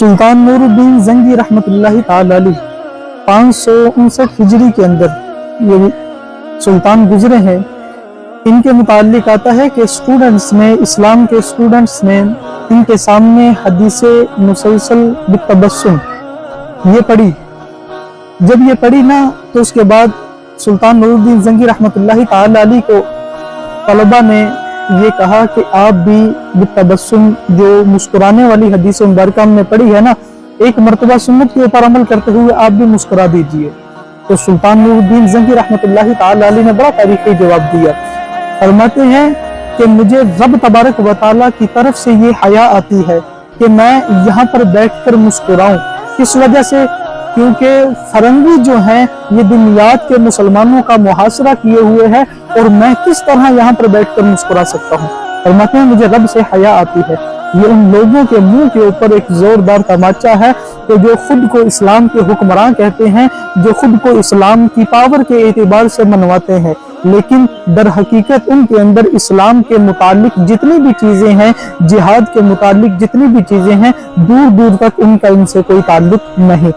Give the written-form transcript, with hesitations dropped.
सुल्तान नूरुद्दीन जंगी रहमतुल्लाहि ताला अलैह 559 हिजरी के अंदर ये सुल्तान गुजरे हैं। इनके मुताल्लिक आता है कि स्टूडेंट्स ने, इस्लाम के स्टूडेंट्स ने इनके सामने हदीसे मुसलसल बितबस्सुम ये पढ़ी। जब ये पढ़ी ना तो उसके बाद सुल्तान नूरुद्दीन जंगी रहमतुल्लाहि ताला अलैह को तलबा ने ये कहा कि आप भी बितबस्सुम जो मुस्कुराने वाली हदीस मुबारक हमने पढ़ी है ना, एक मरतबा सुन्नत के ऊपर अमल करते हुए आप भी मुस्कुरा दीजिए। तो सुल्तान नूरुद्दीन जंगी रहमतुल्लाहि ताला अलैह ने बड़ा तारीफी जवाब दिया। फरमाते हैं कि मुझे रब तबारक व तआला की तरफ से ये हया आती है कि मैं यहाँ पर बैठकर मुस्कुराऊं। किस वजह से? क्योंकि फरंगी जो हैं ये दुनियात के मुसलमानों का मुहासरा किए हुए हैं और मैं किस तरह यहाँ पर बैठकर मुस्कुरा सकता हूँ। फरमाते हैं मुझे रब से हया आती है। ये उन लोगों के मुंह के ऊपर एक जोरदार तमाचा है कि जो खुद को इस्लाम के हुक्मरान कहते हैं, जो खुद को इस्लाम की पावर के एतबार से मनवाते हैं, लेकिन दर हकीकत उनके अंदर इस्लाम के मुतालिक जितनी भी चीजें हैं, जिहाद के मुतालिक जितनी भी चीजें हैं, दूर दूर तक उनका इनसे कोई ताल्लुक नहीं।